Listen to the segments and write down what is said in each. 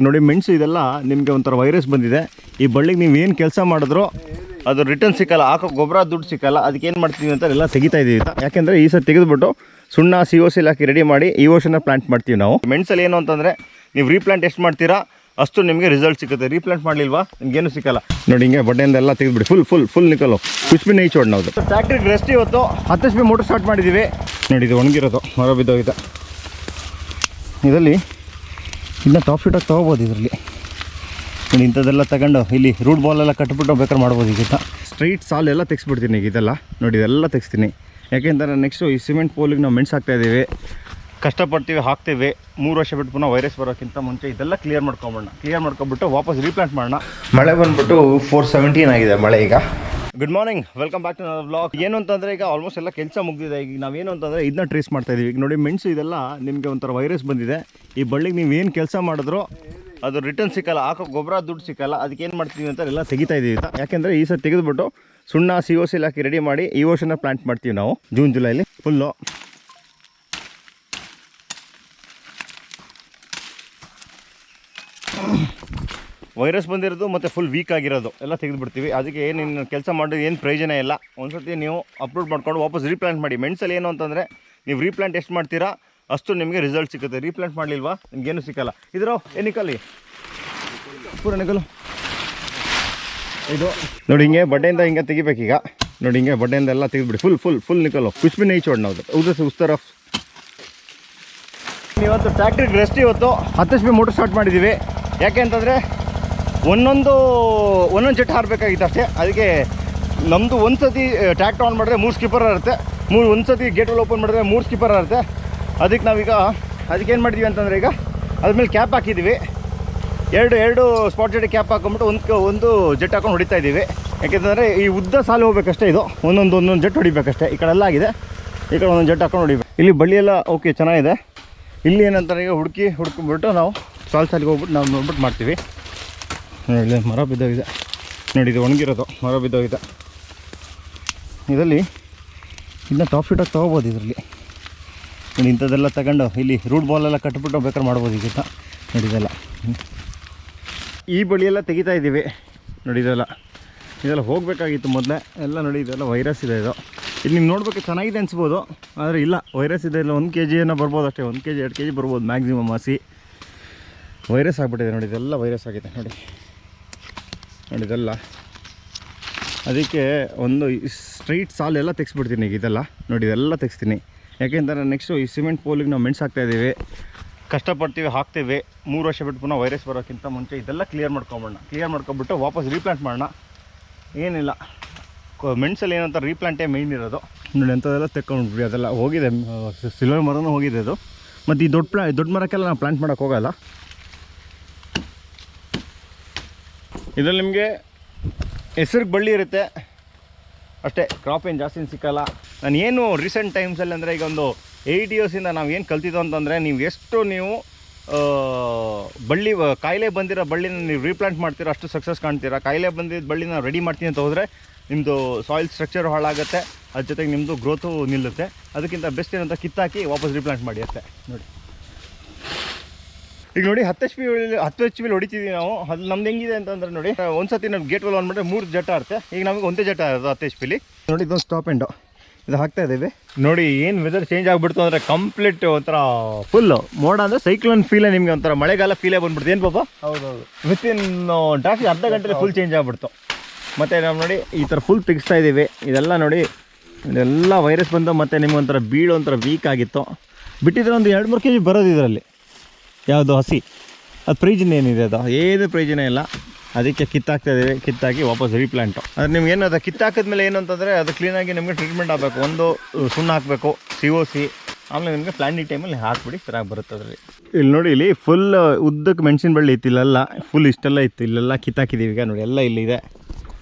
ನೋಡಿ ಮೆಣಸು ಇದೆಲ್ಲ ನಿಮಗೆ ಒಂಥರ ವೈರಸ್ ಬಂದಿದೆ. ಈ ಬಳ್ಳಿಗೆ ನೀವು ಏನು ಕೆಲಸ ಮಾಡಿದ್ರು ಅದು ರಿಟರ್ನ್ ಸಿಕ್ಕಲ್ಲ, ಹಾಕೋ ಗೊಬ್ಬರ ದುಡ್ಡು ಸಿಕ್ಕಲ್ಲ. ಅದಕ್ಕೆ ಏನು ಮಾಡ್ತೀವಿ ಅಂತ ಎಲ್ಲ ತೆಗಿತಾ ಇದ್ದೀವಿ. ಯಾಕೆಂದರೆ ಈ ಸಲ ತೆಗೆದುಬಿಟ್ಟು ಸುಣ್ಣ COC ಹಾಕಿ ರೆಡಿ ಮಾಡಿ ಈ ವರ್ಷನ ಪ್ಲಾಂಟ್ ಮಾಡ್ತೀವಿ ನಾವು. ಮೆಣಸಲ್ಲಿ ಏನು ಅಂತಂದರೆ ನೀವು ರೀಪ್ಲಾಂಟ್ ಎಷ್ಟು ಮಾಡ್ತೀರಾ ಅಷ್ಟು ನಿಮಗೆ ರಿಸಲ್ಟ್ ಸಿಗುತ್ತೆ. ರೀಪ್ಲಾಂಟ್ ಮಾಡಲಿಲ್ವಾ ನಿಮಗೇನು ಸಿಕ್ಕಲ್ಲ. ನೋಡಿ ಹಿಂಗೆ ಬಡ್ಡೆಯಿಂದ ಎಲ್ಲ ತೆಗೆದುಬಿಡಿ, ಫುಲ್ ನಿಕಲ್ಲು ಕುಚ್ ಬಿ ನೈ ಚೋಡ್ ನಾವು. ಫ್ಯಾಕ್ಟ್ರಿಗೆ ರೆಸ್ಟ್ ಇವತ್ತು 10 HP ಮೋಟರ್ ಸ್ಟಾರ್ಟ್ ಮಾಡಿದ್ದೀವಿ. ನೋಡಿ ಇದು ಒಣಗಿರೋದು, ಮರ ಬಿದ್ದೋಗಿದೆ. ಇದರಲ್ಲಿ ಇನ್ನೂ ಟಾಪ್ ಶೀಟಾಗಿ ತೊಗೋಬೋದು. ಇದರಲ್ಲಿ ನೋಡಿ ಇಂಥದ್ದೆಲ್ಲ ತಗೊಂಡು ಇಲ್ಲಿ ರೂಟ್ ಬಾಲೆಲ್ಲ ಕಟ್ಬಿಟ್ಟು ಬೇಕಾದ್ರೆ ಮಾಡ್ಬೋದು. ಈಗ ಸ್ಟ್ರೈಟ್ ಸಾಲ್ ಎಲ್ಲ ತೆಗೆಸ್ಬಿಡ್ತೀನಿ. ಈಗ ಇದೆಲ್ಲ ನೋಡಿ ಇದೆಲ್ಲ ತೆಗೆಸ್ತೀನಿ. ಯಾಕೆಂದರೆ ನೆಕ್ಸ್ಟು ಈ ಸಿಮೆಂಟ್ ಪೋಲಿಗೆ ನಾವು ಮೆಣಸು ಹಾಕ್ತಾಯಿದ್ದೀವಿ, ಕಷ್ಟಪಡ್ತೀವಿ, ಹಾಕ್ತೇವೆ. 3 ವರ್ಷ ಬಿಟ್ಟು ಪುನಃ ವೈರಸ್ ಬರೋಕ್ಕಿಂತ ಮುಂಚೆ ಇದೆಲ್ಲ ಕ್ಲಿಯರ್ ಮಾಡ್ಕೊಂಬಿಟ್ಟು ವಾಪಸ್ ರೀಪ್ಲಾಂಟ್ ಮಾಡೋಣ. ಮಳೆ ಬಂದುಬಿಟ್ಟು 4:17 ಆಗಿದೆ ಮಳೆ ಈಗ. Good morning, welcome back to ನನ್ನ ವ್ಲಾಗ್. ಏನು ಅಂತಂದರೆ ಈಗ ಆಲ್ಮೋಸ್ಟ್ ಎಲ್ಲ ಕೆಲಸ ಮುಗಿದಿದೆ. ಈಗ ನಾವೇನು ಅಂತಂದರೆ ಇದನ್ನ ಟ್ರೇಸ್ ಮಾಡ್ತಾಯಿದ್ದೀವಿ. ಈಗ ನೋಡಿ ಮೆಣಸು ಇದೆಲ್ಲ ನಿಮಗೆ ಒಂಥರ ವೈರಸ್ ಬಂದಿದೆ. ಈ ಬಳ್ಳಿಗೆ ನೀವು ಏನು ಕೆಲಸ ಮಾಡಿದ್ರು ಅದು ರಿಟರ್ನ್ ಸಿಕ್ಕಲ್ಲ, ಹಾಕೋ ಗೊಬ್ಬರ ದುಡ್ಡು ಸಿಕ್ಕಲ್ಲ. ಅದಕ್ಕೆ ಏನು ಮಾಡ್ತೀವಿ ಅಂತ ಎಲ್ಲ ತೆಗಿತಾ ಇದ್ದೀವಿ. ಯಾಕೆಂದರೆ ಈ ಸಲ ತೆಗೆದುಬಿಟ್ಟು ಸುಣ್ಣ COC ಹಾಕಿ ರೆಡಿ ಮಾಡಿ ಈ ವರ್ಷನ ಪ್ಲಾಂಟ್ ಮಾಡ್ತೀವಿ ನಾವು ಜೂನ್ ಜುಲೈಲಿ ಫುಲ್ಲು. ವೈರಸ್ ಬಂದಿರೋದು ಮತ್ತು ಫುಲ್ ವೀಕ್ ಆಗಿರೋದು ಎಲ್ಲ ತೆಗೆದುಬಿಡ್ತೀವಿ. ಅದಕ್ಕೆ ಏನು ಕೆಲಸ ಮಾಡೋದು ಏನು ಪ್ರಯೋಜನ ಇಲ್ಲ. ಒಂದು ಸರ್ತಿ ನೀವು ಅಪ್ಲೋಡ್ ಮಾಡ್ಕೊಂಡು ವಾಪಸ್ ರೀಪ್ಲಾಂಟ್ ಮಾಡಿ. ಮೆಣಸಲ್ಲಿ ಏನು ಅಂತಂದರೆ ನೀವು ರೀಪ್ಲಾಂಟ್ ಎಷ್ಟು ಮಾಡ್ತೀರಾ ಅಷ್ಟು ನಿಮಗೆ ರಿಸಲ್ಟ್ ಸಿಗುತ್ತೆ. ರೀಪ್ಲಾಂಟ್ ಮಾಡಲಿಲ್ವಾ ನಿಮಗೇನು ಸಿಕ್ಕಲ್ಲ. ಇದ್ರೋ ಏನಿಕಲ್ಲಿ ಪೂರ ನಿಕಲು ಇದು ನೋಡಿ ಹಿಂಗೆ ಬಡ್ಡೆಯಿಂದ ಹಿಂಗೆ ತೆಗಿಬೇಕೀಗ. ನೋಡಿ ಹಿಂಗೆ ಬಡ್ಡೆಯಿಂದ ಎಲ್ಲ ತೆಗೆದುಬಿಡಿ, ಫುಲ್ ನಿಕಲು ಕುಚ್ ಬಿ ನೈ ಚೋಡ್ ನಾವು ಉಸ್ತರ. ಇವತ್ತು ಫ್ಯಾಕ್ಟ್ರಿಗೆ ರೆಸ್ಟ್ ಇವತ್ತು 10 HP ಮೋಟರ್ ಸ್ಟಾರ್ಟ್ ಮಾಡಿದ್ದೀವಿ. ಯಾಕೆ ಅಂತಂದರೆ ಒಂದೊಂದು ಜೆಟ್ ಹಾರಬೇಕಾಗಿತ್ತು ಅಷ್ಟೇ. ಅದಕ್ಕೆ ನಮ್ಮದು ಒಂದು ಸತಿ ಟ್ರ್ಯಾಕ್ಟರ್ ಆನ್ ಮಾಡಿದ್ರೆ 3 ಸ್ಕಿಪ್ಪರ್ ಇರುತ್ತೆ, ಒಂದು ಸತಿ ಗೇಟಲ್ಲಿ ಓಪನ್ ಮಾಡಿದ್ರೆ 3 ಸ್ಕಿಪ್ಪರ್ ಇರುತ್ತೆ. ಅದಕ್ಕೆ ನಾವೀಗ ಅದಕ್ಕೇನು ಮಾಡಿದ್ವಿ ಅಂತಂದರೆ ಈಗ ಅದ್ಮೇಲೆ ಕ್ಯಾಪ್ ಹಾಕಿದ್ದೀವಿ. ಎರಡು ಸ್ಪಾಟ್ ಜೆಟ್ ಕ್ಯಾಪ್ ಹಾಕೊಂಬಿಟ್ಟು ಒಂದು ಜೆಟ್ ಹಾಕೊಂಡು ಹೊಡಿತಾ ಇದ್ದೀವಿ. ಯಾಕೆಂತಂದರೆ ಈ ಉದ್ದ ಸಾಲು ಹೋಗ್ಬೇಕಷ್ಟೇ. ಇದು ಒಂದೊಂದು ಜೆಟ್ ಹೊಡಿಬೇಕಷ್ಟೇ. ಈ ಕಡೆ ಎಲ್ಲ ಆಗಿದೆ, ಈ ಕಡೆ ಒಂದೊಂದು ಜೆಟ್ ಹಾಕೊಂಡು ಹೊಡಿಬೇಕು. ಇಲ್ಲಿ ಬಳ್ಳಿ ಎಲ್ಲ ಓಕೆ ಚೆನ್ನಾಗಿದೆ. ಇಲ್ಲಿ ಏನಂತಾರೆ ಈಗ ಹುಡುಕಿಬಿಟ್ಟು ನಾವು ಸಾಲಿಗೆ ಹೋಗ್ಬಿಟ್ಟು ನಾವು ನೋಡ್ಬಿಟ್ಟು ಮಾಡ್ತೀವಿ. ನೋಡಿ ಮರ ಬಿದ್ದೋಗಿದೆ. ನೋಡಿ ಇದು ಒಣಗಿರೋದು, ಮರ ಬಿದ್ದೋಗಿದೆ. ಇದರಲ್ಲಿ ಇನ್ನೂ ಟಾಪ್ ಶೀಟಾಗಿ ತೊಗೋಬೋದು. ಇದರಲ್ಲಿ ನೋಡಿ ಇಂಥದ್ದೆಲ್ಲ ತಗೊಂಡು ಇಲ್ಲಿ ರೂಟ್ ಬಾಲೆಲ್ಲ ಕಟ್ಬಿಟ್ಟು ಬೇಕಾದ್ರೆ ಮಾಡ್ಬೋದು. ಈಗ ನೋಡಿ ಇದೆಲ್ಲ ಈ ಬಳಿಯೆಲ್ಲ ತೆಗಿತಾ ಇದ್ದೀವಿ. ನೋಡಿ ಇದೆಲ್ಲ ಹೋಗಬೇಕಾಗಿತ್ತು ಮೊದಲೇ ಎಲ್ಲ. ನೋಡಿ ಇದೆಲ್ಲ ವೈರಸ್ ಇದೆ. ಇದು ನೀವು ನೋಡ್ಬೇಕು ಚೆನ್ನಾಗಿದೆ ಅನಿಸ್ಬೋದು, ಆದರೆ ಇಲ್ಲ, ವೈರಸ್ ಇದೆ. ಇಲ್ಲ 1 kg ಏನೋ ಬರ್ಬೋದು ಅಷ್ಟೇ, 1 kg 2 kg ಬರ್ಬೋದು ಮ್ಯಾಕ್ಸಿಮಮ್. ಹಸಿ ವೈರಸ್ ಆಗಿಬಿಟ್ಟಿದೆ. ನೋಡಿ ಇದೆಲ್ಲ ವೈರಸ್ ಆಗಿದೆ. ನೋಡಿ ಇದೆಲ್ಲ ಅದಕ್ಕೆ ಒಂದು ಸ್ಟ್ರೈಟ್ ಸಾಲ್ ಎಲ್ಲ ತೆಗೆಸ್ಬಿಡ್ತೀನಿ. ಈಗ ಇದೆಲ್ಲ ನೋಡಿ ಇದೆಲ್ಲ ತೆಗೆಸ್ತೀನಿ. ಯಾಕೆಂದರೆ ನೆಕ್ಸ್ಟು ಈ ಸಿಮೆಂಟ್ ಪೋಲಿಗೆ ನಾವು ಮೆಣಸು ಹಾಕ್ತಾಯಿದ್ದೀವಿ, ಕಷ್ಟಪಡ್ತೀವಿ, ಹಾಕ್ತೇವೆ. 3 ವರ್ಷ ಬಿಟ್ಟು ಪುನಃ ವೈರಸ್ ಬರೋಕ್ಕಿಂತ ಮುಂಚೆ ಇದೆಲ್ಲ ಕ್ಲಿಯರ್ ಮಾಡ್ಕೊಂಬಿಟ್ಟು ವಾಪಸ್ ರೀಪ್ಲಾಂಟ್ ಮಾಡೋಣ. ಏನಿಲ್ಲ, ಮೆಣಸಲ್ಲಿ ಏನಂತ ರೀಪ್ಲಾಂಟೇ ಮೇಯ್ನ್ ಇರೋದು. ನೋಡಿ ಅಂಥದ್ದೆಲ್ಲ ತೆಕ್ಕೊಂಡ್ಬಿಡಿ. ಅದೆಲ್ಲ ಹೋಗಿದೆ, ಸಿಲ್ವರ್ ಮರನೂ ಹೋಗಿದೆ ಅದು. ಮತ್ತು ಈ ದೊಡ್ಡ ಮರಕ್ಕೆಲ್ಲ ನಾವು ಪ್ಲಾಂಟ್ ಮಾಡೋಕ್ಕೆ ಹೋಗಲ್ಲ. ಇದರಲ್ಲಿ ನಿಮಗೆ ಹೆಸರಿಗೆ ಬಳ್ಳಿ ಇರುತ್ತೆ ಅಷ್ಟೇ, ಕ್ರಾಪ್ ಏನು ಜಾಸ್ತಿ ಸಿಕ್ಕಲ್ಲ. ನಾನು ಏನು ರೀಸೆಂಟ್ ಟೈಮ್ಸಲ್ಲಿ ಅಂದರೆ ಈಗ ಒಂದು 8 ಇಯರ್ಸಿಂದ ನಾವು ಏನು ಕಲ್ತಿದ್ದೋ ಅಂತಂದರೆ ನೀವು ಬಳ್ಳಿ ಕಾಯಿಲೆ ಬಂದಿರೋ ಬಳ್ಳಿನ ನೀವು ರೀಪ್ಲಾಂಟ್ ಮಾಡ್ತೀರಾ ಅಷ್ಟು ಸಕ್ಸಸ್ ಕಾಣ್ತೀರಾ. ಕಾಯಿಲೆ ಬಂದಿದ್ದ ಬಳ್ಳಿನ ರೆಡಿ ಮಾಡ್ತೀನಿ ಅಂತ ಹೋದರೆ ನಿಮ್ಮದು ಸಾಯಿಲ್ ಸ್ಟ್ರಕ್ಚರ್ ಹಾಳಾಗುತ್ತೆ, ಅದ್ರ ಜೊತೆಗೆ ನಿಮ್ಮದು ಗ್ರೋತು ನಿಲ್ಲುತ್ತೆ. ಅದಕ್ಕಿಂತ ಬೆಸ್ಟ್ ಏನಂತ ಕಿತ್ತಾಕಿ ವಾಪಸ್ ರೀಪ್ಲಾಂಟ್ ಮಾಡಿ ಅಷ್ಟೇ. ನೋಡಿ ಈಗ ನೋಡಿ 10 HP ಹೊಡಿತಿದ್ದೀವಿ ನಾವು. ಅದು ನಮ್ದು ಹೆಂಗಿದೆ ಅಂತಂದರೆ ನೋಡಿ, ಒಂದು ಸತಿ ನಾವು ಗೇಟ್ ವಾಲ್ ಆನ್ ಮಾಡಿದ್ರೆ 3 ಜೆಟ್ ಇರುತ್ತೆ. ಈಗ ನಮಗೆ ಒಂದೇ ಜೆಟ್ ಇರೋದು 10 HP. ನೋಡಿ ಇದೊಂದು ಸ್ಟಾಪ್ ಎಂಡು ಇದು ಹಾಕ್ತಾ ಇದ್ದೀವಿ. ನೋಡಿ ಏನು ವೆದರ್ ಚೇಂಜ್ ಆಗಿಬಿಡ್ತು ಅಂದರೆ ಕಂಪ್ಲೀಟ್ ಒಂಥರ ಫುಲ್ ಮೋಡ ಅಂದರೆ ಸೈಕ್ಲೋನ್ ಫೀಲೇ, ನಿಮಗೆ ಒಂಥರ ಮಳೆಗಾಲ ಫೀಲೇ ಬಂದ್ಬಿಡ್ತು. ಏನು ಪಾಪ? ಹೌದೌದು, ವಿತಿನ್ ಟ್ರಾಫಿಕ್ ಅರ್ಧ ಗಂಟೆಲಿ ಫುಲ್ ಚೇಂಜ್ ಆಗಿಬಿಡ್ತು. ಮತ್ತು ನಾವು ನೋಡಿ ಈ ಥರ ಫುಲ್ ತೆಗಿಸ್ತಾ ಇದ್ದೀವಿ. ಇದೆಲ್ಲ ನೋಡಿ ಇದೆಲ್ಲ ವೈರಸ್ ಬಂದು ಮತ್ತು ನಿಮ್ಗೆ ಒಂಥರ ಬೀಳು ಒಂಥರ ವೀಕ್ ಆಗಿತ್ತು. ಬಿಟ್ಟಿದ್ರೆ ಒಂದು 2-3 kg ಬರೋದು ಇದರಲ್ಲಿ. ಯಾವುದು ಹಸಿ, ಅದು ಪ್ರಯೋಜನ ಏನಿದೆ? ಏನು ಪ್ರಯೋಜನ ಇಲ್ಲ. ಅದಕ್ಕೆ ಕಿತ್ತಾಕ್ತಾಯಿದ್ದೀವಿ. ಕಿತ್ತಾಕಿ ವಾಪಸ್ ರೀಪ್ಲಾಂಟು. ಅದು ನಿಮ್ಗೇನು ಅದು ಕಿತ್ತಾಕಿದ್ಮೇಲೆ ಏನು ಅಂತಂದರೆ ಅದು ಕ್ಲೀನಾಗಿ ನಿಮಗೆ ಟ್ರೀಟ್ಮೆಂಟ್ ಆಗಬೇಕು. ಒಂದು ಸುಣ್ಣ ಹಾಕಬೇಕು, COC, ಆಮೇಲೆ ನಿಮಗೆ ಪ್ಲಾಂಟಿಂಗ್ ಟೈಮಲ್ಲಿ ಹಾಕ್ಬಿಡಿ, ಚೆನ್ನಾಗಿ ಬರುತ್ತೆ ಅದರಲ್ಲಿ. ಇಲ್ಲಿ ನೋಡಿ, ಇಲ್ಲಿ ಫುಲ್ ಉದ್ದಕ್ಕೆ ಮೆಣಸಿನ ಬಳ್ಳಿ ಇತ್ತು. ಇಲ್ಲೆಲ್ಲ ಫುಲ್ ಇಷ್ಟೆಲ್ಲ ಇತ್ತು, ಇಲ್ಲೆಲ್ಲ ಕಿತ್ತಾಕಿದ್ದೀವಿ. ಈಗ ನೋಡಿ ಎಲ್ಲ ಇಲ್ಲಿದೆ.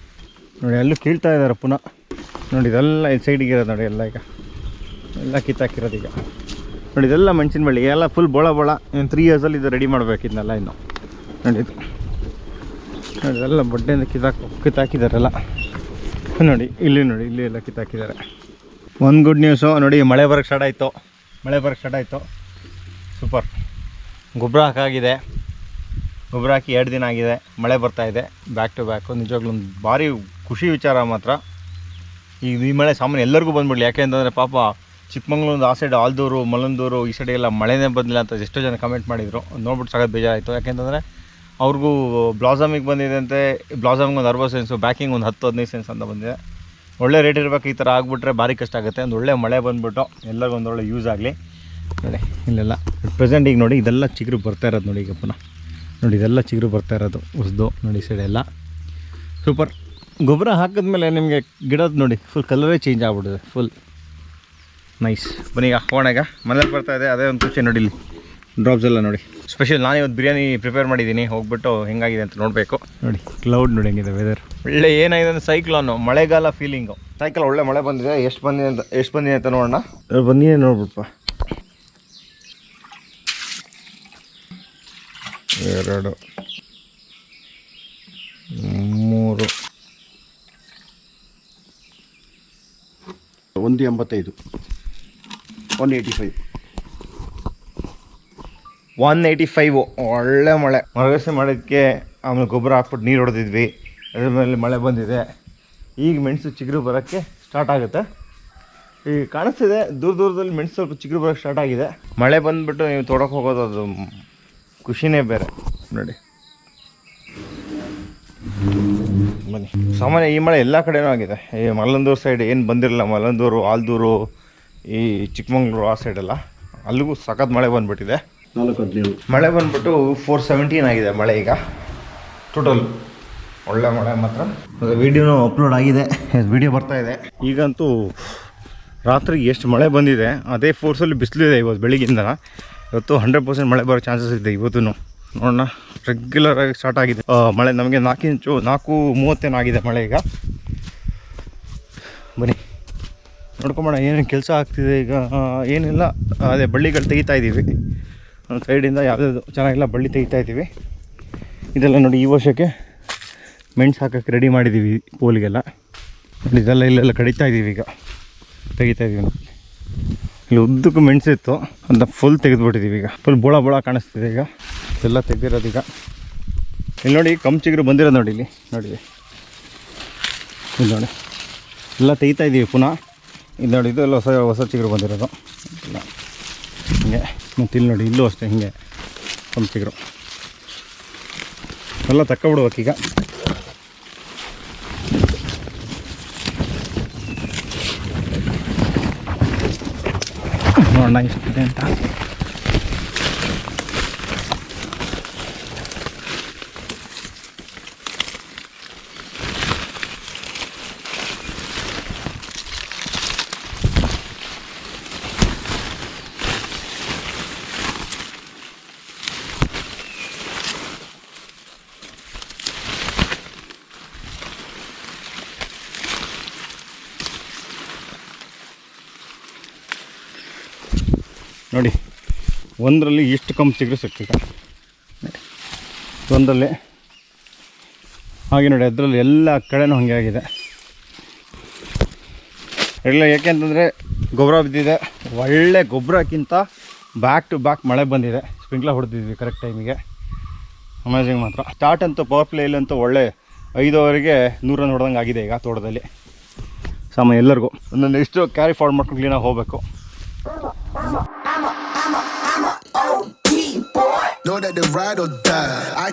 ನೋಡಿ ಎಲ್ಲೂ ಕೀಳ್ತಾ ಇದ್ದಾರೆ ಪುನಃ. ನೋಡಿ ಇದೆಲ್ಲ ಈ ಸೈಡಿಗೆ ಇರೋದು ನೋಡಿ, ಎಲ್ಲ ಈಗ ಎಲ್ಲ ಕಿತ್ತಾಕಿರೋದು. ಈಗ ನೋಡಿ ಇದೆಲ್ಲ ಮೆಣಸಿನ ಬಳ್ಳಿ ಎಲ್ಲ ಫುಲ್ ಬೋಳ ಇನ್ನು 3 ಇಯರ್ಸಲ್ಲಿ ಇದು ರೆಡಿ ಮಾಡಬೇಕು ಇದನ್ನೆಲ್ಲ. ಇನ್ನು ನೋಡಿ ಇದು ನೋಡಿ ಇದೆಲ್ಲ ಬಡ್ಡೆಯಿಂದ ಕಿತ್ತಾಕಿದ್ದಾರೆಲ್ಲ. ನೋಡಿ ಇಲ್ಲಿ ಎಲ್ಲ ಕಿತ್ತಾಕಿದ್ದಾರೆ. ಒಂದು ಗುಡ್ ನ್ಯೂಸು ನೋಡಿ, ಮಳೆ ಬರೋಕ್ಕೆ ಸ್ಟಾರ್ಟ್ ಆಯಿತು. ಸೂಪರ್. ಗೊಬ್ಬರ ಹಾಕಾಗಿದೆ. ಗೊಬ್ಬರ ಹಾಕಿ 2 ದಿನ ಆಗಿದೆ, ಮಳೆ ಬರ್ತಾಯಿದೆ ಬ್ಯಾಕ್ ಟು ಬ್ಯಾಕು. ನಿಜವಾಗ್ಲೂ ಒಂದು ಭಾರಿ ಖುಷಿ ವಿಚಾರ ಮಾತ್ರ. ಈ ಮಳೆ ಸಾಮಾನ್ಯ ಎಲ್ಲರಿಗೂ ಬಂದ್ಬಿಡಲಿ, ಯಾಕೆ ಅಂತಂದರೆ ಪಾಪ ಚಿಕ್ಕಮಂಗ್ಳೂರು ಆ ಸೈಡ್ ಆಲ್ದೂರು ಮಲ್ಲಂದೂರು ಈ ಸೈಡೆಲ್ಲ ಮಳೆನೇ ಬಂದಿಲ್ಲ ಅಂತ ಎಷ್ಟೋ ಜನ ಕಮೆಂಟ್ ಮಾಡಿದರು. ನೋಡ್ಬಿಟ್ಟು ಸಖತ್ ಬೇಜಾರಾಯಿತು. ಯಾಕೆಂತಂದರೆ ಅವ್ರಿಗೂ ಬ್ಲಾಸಮಿಗೆ ಬಂದಿದೆ ಅಂತೆ. ಬ್ಲಾಸಮಿಗೆ ಒಂದು 60 ಸೆನ್ಸು, ಬ್ಯಾಕಿಂಗ್ ಒಂದು 10-15 ಸೆನ್ಸ್ ಅಂತ ಬಂದಿದೆ. ಒಳ್ಳೆ ರೇಟ್ ಇರಬೇಕು. ಈ ಥರ ಆಗಿಬಿಟ್ರೆ ಭಾರಿ ಕಷ್ಟ ಆಗುತ್ತೆ. ಒಂದು ಒಳ್ಳೆ ಮಳೆ ಬಂದುಬಿಟ್ಟು ಎಲ್ಲರಿಗೂ ಒಂದು ಒಳ್ಳೆ ಯೂಸ್ ಆಗಲಿ. ನೋಡಿ ಇಲ್ಲೆಲ್ಲ ಪ್ರೆಸೆಂಟ್ ಈಗ ನೋಡಿ ಇದೆಲ್ಲ ಚಿಗುರು ಬರ್ತಾ ಇರೋದು ನೋಡಿ. ಈಗ ಪುನಃ ನೋಡಿ ಇದೆಲ್ಲ ಚಿಗುರು ಬರ್ತಾ ಇರೋದು ಹೊಸದು ನೋಡಿ. ಸೈಡ್ ಎಲ್ಲ ಸೂಪರ್. ಗೊಬ್ಬರ ಹಾಕಿದ್ಮೇಲೆ ನಿಮಗೆ ಗಿಡದ ನೋಡಿ ಫುಲ್ ಕಲರೇ ಚೇಂಜ್ ಆಗ್ಬಿಟ್ಟಿದೆ, ಫುಲ್ ನೈಸ್. ಬನ್ನಿ ಈಗ ಹೋಗೋಣ. ಈಗ ಮನೇಲಿ ಬರ್ತಾಯಿದೆ, ಅದೇ ಒಂದು ಖುಷಿ ನೋಡಿ. ಇಲ್ಲಿ ಡ್ರಾಪ್ಸ್ ಎಲ್ಲ ನೋಡಿ ಸ್ಪೆಷಲ್. ನಾನು ಇವತ್ತು ಬಿರಿಯಾನಿ ಪ್ರಿಪೇರ್ ಮಾಡಿದ್ದೀನಿ, ಹೋಗ್ಬಿಟ್ಟು ಹೆಂಗಾಗಿದೆ ಅಂತ ನೋಡಬೇಕು. ನೋಡಿ ಕ್ಲೌಡ್ ನೋಡಿ ಹೆಂಗಿದೆ ವೆದರ್. ಒಳ್ಳೆ ಏನಾಗಿದೆ ಅಂದರೆ ಸೈಕ್ಲೋನು, ಮಳೆಗಾಲ ಫೀಲಿಂಗು. ಸೈಕಲ್ ಒಳ್ಳೆ ಮಳೆ ಬಂದಿದೆ. ಎಷ್ಟು ಬಂದಿದೆ ಅಂತ ನೋಡೋಣ. ಬಂದಿದೆ ನೋಡ್ಬಿಟ್ಪ. 2 3 185 185 ಒಳ್ಳೆ ಮಳೆ. ಮರಗಸೆ ಮಾಡೋದಕ್ಕೆ ಆಮೇಲೆ ಗೊಬ್ಬರ ಹಾಕ್ಬಿಟ್ಟು ನೀರು ಹೊಡೆದಿದ್ವಿ. ಅದ್ರ ಮೇಲೆ ಮಳೆ ಬಂದಿದೆ. ಈಗ ಮೆಣಸು ಚಿಗುರು ಬರೋಕ್ಕೆ ಸ್ಟಾರ್ಟ್ ಆಗುತ್ತೆ. ಈಗ ಕಾಣಿಸ್ತಿದೆ ದೂರದಲ್ಲಿ ಮೆಣಸು ಸ್ವಲ್ಪ ಚಿಗುರು ಬರೋಕ್ಕೆ ಸ್ಟಾರ್ಟ್ ಆಗಿದೆ. ಮಳೆ ಬಂದುಬಿಟ್ಟು ನೀವು ತೋಟಕ್ಕೆ ಹೋಗೋದು ಅದು ಖುಷಿನೇ ಬೇರೆ ನೋಡಿ. ಬನ್ನಿ. ಸಾಮಾನ್ಯ ಈ ಮಳೆ ಎಲ್ಲ ಕಡೆನೂ ಆಗಿದೆ. ಈ ಮಲ್ಲಂದೂರು ಸೈಡ್ ಏನು ಬಂದಿರಲಿಲ್ಲ, ಮಲ್ಲಂದೂರು ಆಲ್ದೂರು ಈ ಚಿಕ್ಕಮಂಗ್ಳೂರು ಆ ಸೈಡೆಲ್ಲ ಅಲ್ಲಿಗೂ ಸಖತ್ ಮಳೆ ಬಂದುಬಿಟ್ಟಿದೆ. 4-15 ಮಳೆ ಬಂದುಬಿಟ್ಟು 417 ಆಗಿದೆ ಮಳೆ ಈಗ ಟೋಟಲ್. ಒಳ್ಳೆ ಮಳೆ ಮಾತ್ರ. ವೀಡಿಯೋನು ಅಪ್ಲೋಡ್ ಆಗಿದೆ, ವೀಡಿಯೋ ಬರ್ತಾಯಿದೆ. ಈಗಂತೂ ರಾತ್ರಿ ಎಷ್ಟು ಮಳೆ ಬಂದಿದೆ ಅದೇ ಫೋರ್ಸಲ್ಲಿ ಬಿಸಿಲಿದೆ ಇವತ್ತು ಬೆಳಿಗ್ಗಿಂದ. ಇವತ್ತು 100% ಮಳೆ ಬರೋ ಚಾನ್ಸಸ್ ಇದೆ ಇವತ್ತು. ನೋಡೋಣ, ರೆಗ್ಯುಲರಾಗಿ ಸ್ಟಾರ್ಟ್ ಆಗಿದೆ ಮಳೆ. ನಮಗೆ 4 ಇಂಚು 4:30 ಆಗಿದೆ ಮಳೆ ಈಗ. ಬನ್ನಿ ನೋಡ್ಕೊಂಬೋಣ ಏನೇನು ಕೆಲಸ ಆಗ್ತಿದೆ ಈಗ. ಏನಿಲ್ಲ, ಅದೇ ಬಳ್ಳಿಗಳು ತೆಗಿತಾ ಇದ್ದೀವಿ ಒಂದು ಸೈಡಿಂದ. ಯಾವುದಾದ್ರು ಚೆನ್ನಾಗಿಲ್ಲ ಬಳ್ಳಿ ತೆಗಿತಾ ಇದ್ದೀವಿ. ಇದೆಲ್ಲ ನೋಡಿ ಈ ವರ್ಷಕ್ಕೆ ಮೆಣಸು ಹಾಕೋಕ್ಕೆ ರೆಡಿ ಮಾಡಿದ್ದೀವಿ ಪೋಲಿಗೆಲ್ಲ. ನೋಡಿ ಇದೆಲ್ಲ ಇಲ್ಲೆಲ್ಲ ಕಡಿತಾ ಇದ್ದೀವಿ ಈಗ, ತೆಗಿತಾ ಇದ್ದೀವಿ ನೋಡಿ. ಇಲ್ಲಿ ಉದ್ದಕ್ಕೂ ಮೆಣಸಿತ್ತು ಅಂತ ಫುಲ್ ತೆಗೆದುಬಿಟ್ಟಿದ್ದೀವಿ ಈಗ. ಫುಲ್ ಬೋಳ ಕಾಣಿಸ್ತಿದೆ ಈಗ. ಎಲ್ಲ ತೆಗೆದಿರೋದು ಈಗ. ಇಲ್ಲಿ ನೋಡಿ ಚಿಗುರು ಬಂದಿರೋದು ನೋಡಿ. ಇಲ್ಲಿ ನೋಡಿ, ಇಲ್ಲಿ ನೋಡಿ ಎಲ್ಲ ತೆಗಿತಾ ಇದ್ದೀವಿ ಪುನಃ. ಇದು ನೋಡಿ ಇದು ಎಲ್ಲ ಹೊಸ ಚಿಗುರು ಬಂದಿರೋದು ಇಲ್ಲ ಹಿಂಗೆ. ಮತ್ತು ಇಲ್ಲಿ ನೋಡಿ ಇಲ್ಲೂ ಅಷ್ಟೇ ಹಿಂಗೆ ಚಿಗುರು ಎಲ್ಲ ತಕ್ಕೊಬಿಡ್ಬೇಕೀಗ. ನೋಡೋಣ ಎಷ್ಟಿದೆ ಅಂತ. ನೋಡಿ ಒಂದರಲ್ಲಿ ಎಷ್ಟು ಚಿಗುರು ಸಿಗ್ತೀಗ ಒಂದರಲ್ಲಿ. ಹಾಗೆ ನೋಡಿ ಅದರಲ್ಲಿ ಎಲ್ಲ ಕಡೆನೂ ಹಾಗೆ ಆಗಿದೆ ಎಲ್ಲ. ಯಾಕೆಂತಂದರೆ ಗೊಬ್ಬರ ಬಿದ್ದಿದೆ. ಒಳ್ಳೆ ಗೊಬ್ಬರಕ್ಕಿಂತ ಬ್ಯಾಕ್ ಟು ಬ್ಯಾಕ್ ಮಳೆ ಬಂದಿದೆ. ಸ್ಪ್ರಿಂಕ್ಲರ್ ಹೊಡೆದಿದ್ವಿ ಕರೆಕ್ಟ್ ಟೈಮಿಗೆ. ಅಮೇಜಿಂಗ್ ಮಾತ್ರ. ಸ್ಟಾರ್ಟ್ ಅಂತೂ ಪವರ್ ಪ್ಲೇಯಲ್ಲಂತೂ ಒಳ್ಳೆ 5 ಓವರಿಗೆ 100 ರನ್ ಹೊಡೆದಂಗೆ ಆಗಿದೆ ಈಗ ತೋಟದಲ್ಲಿ. ಸಾಮಾನ್ಯ ಎಲ್ಲರಿಗೂ ಒಂದೊಂದು ಎಷ್ಟು ಕ್ಯಾರಿ ಫಾರ್ವರ್ಡ್ ಮಾಡ್ಕೊಂಡು ಕ್ಲೀನಾಗಿ ಹೋಗಬೇಕು. Know that the ride or die.